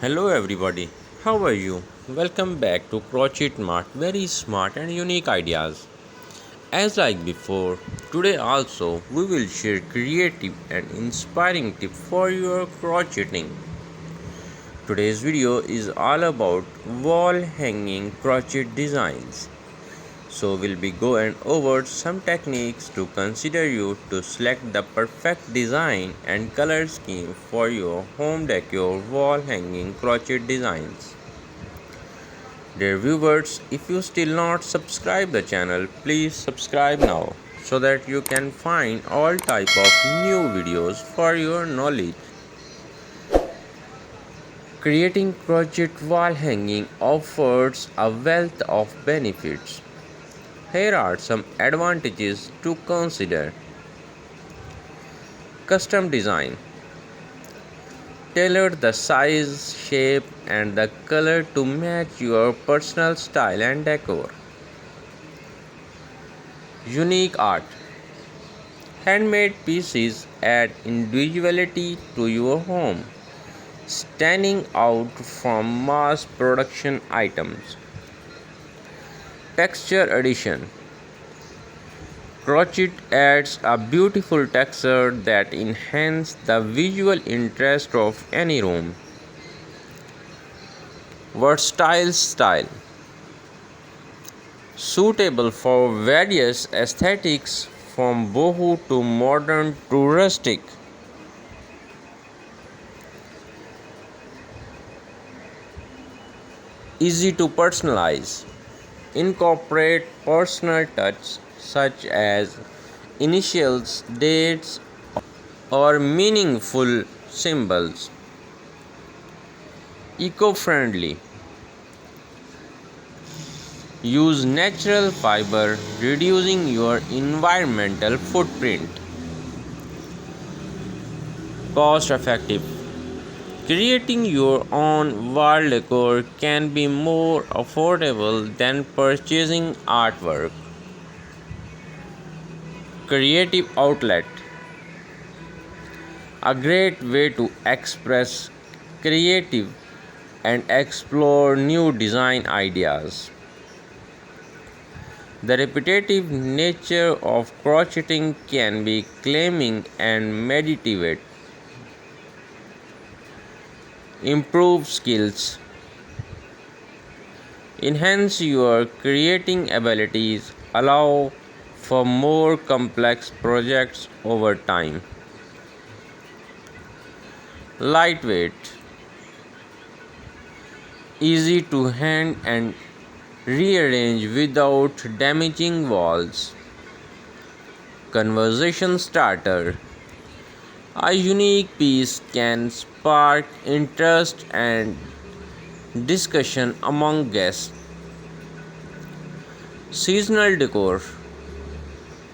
Hello everybody, how are you? Welcome back to Crochet Mart, very smart and unique ideas. As like before, today also we will share creative and inspiring tips for your crocheting. Today's video is all about wall hanging crochet designs. So we'll be going over some techniques to consider you to select the perfect design and color scheme for your home decor wall hanging crochet designs. Dear viewers, if you still not subscribe the channel, please subscribe now so that you can find all type of new videos for your knowledge. Creating crochet wall hanging offers a wealth of benefits. Here are some advantages to consider. Custom design. Tailor the size, shape and the color to match your personal style and decor. Unique art. Handmade pieces add individuality to your home, standing out from mass production items. Texture addition. Crochet adds a beautiful texture that enhances the visual interest of any room. Versatile style. Suitable for various aesthetics from boho to modern to rustic. Easy to personalize. Incorporate personal touch such as initials, dates, or meaningful symbols. Eco-friendly. Use natural fiber, reducing your environmental footprint. Cost effective. Creating your own wall decor can be more affordable than purchasing artwork. Creative outlet. A great way to express creative and explore new design ideas. The repetitive nature of crocheting can be calming and meditative. Improve skills. Enhance your creating abilities. Allow for more complex projects over time. Lightweight. Easy to hand and rearrange without damaging walls. Conversation starter. A unique piece can spark interest and discussion among guests. Seasonal decor.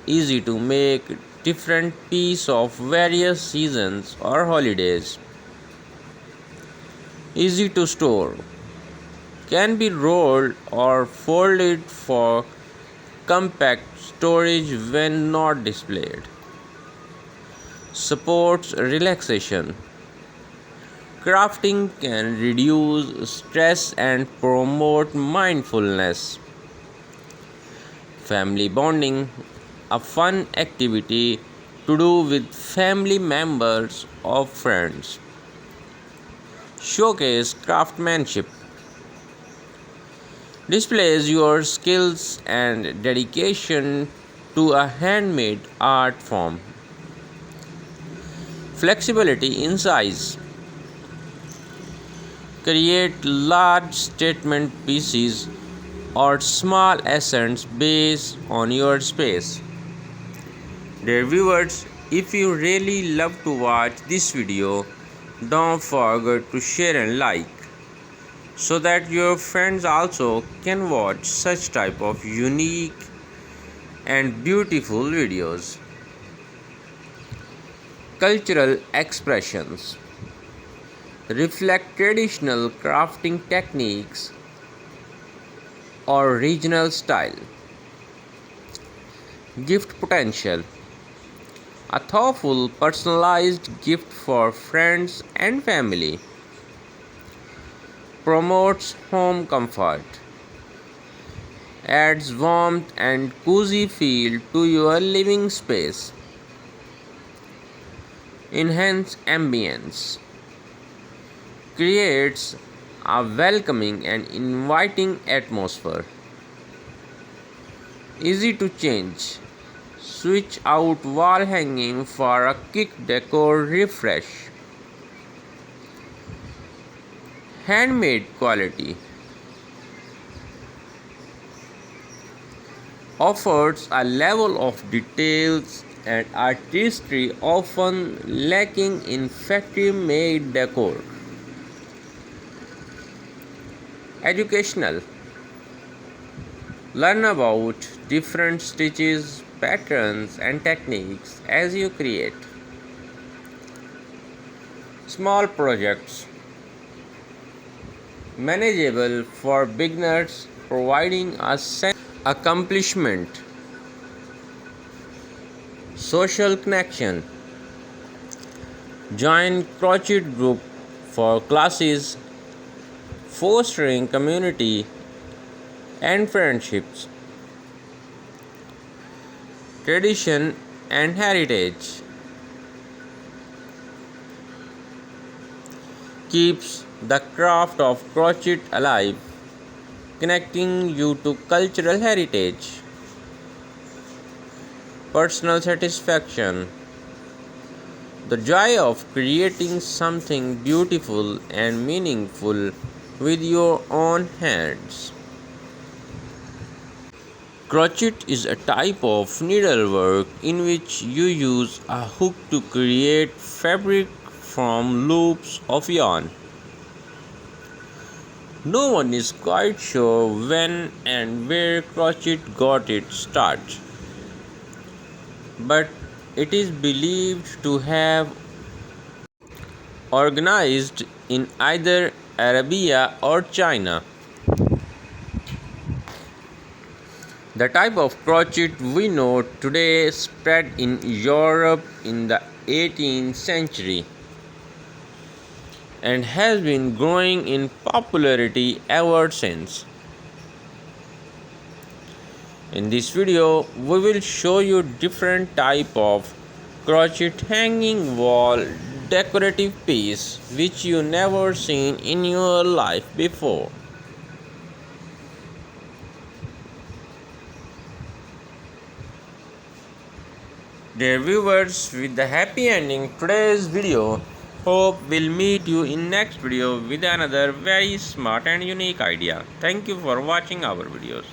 Easy to make different pieces of various seasons or holidays. Easy to store. Can be rolled or folded for compact storage when not displayed. Supports relaxation. Crafting can reduce stress and promote mindfulness. Family bonding, a fun activity to do with family members or friends. Showcase craftsmanship. Displays your skills and dedication to a handmade art form. Flexibility in size. Create large statement pieces or small accents based on your space. Dear viewers, if you really love to watch this video, don't forget to share and like so that your friends also can watch such type of unique and beautiful videos. Cultural expressions reflect traditional crafting techniques or regional style. Gift potential. A thoughtful, personalized gift for friends and family. promotes home comfort, adds warmth and cozy feel to your living space, enhances ambience, creates a welcoming and inviting atmosphere, easy to change. Switch out wall hanging for a quick decor refresh. Handmade quality offers a level of details and artistry often lacking in factory made decor. Educational. Learn about different stitches, patterns, and techniques as you create. Small projects. Manageable for beginners, providing a sense of accomplishment. Social connection. Join crochet group for classes, fostering community and friendships. Tradition and heritage. Keeps the craft of crochet alive, connecting you to cultural heritage. Personal satisfaction. The joy of creating something beautiful and meaningful with your own hands. Crochet is a type of needlework in which you use a hook to create fabric from loops of yarn. No one is quite sure when and where crochet got its start, but it is believed to have organized in either Arabia or China. The type of crochet we know today spread in Europe in the 18th century and has been growing in popularity ever since. In this video, we will show you different type of crochet hanging wall decorative piece which you never seen in your life before. Dear viewers, with the happy ending today's video, hope we'll meet you in next video with another very smart and unique idea. Thank you for watching our videos.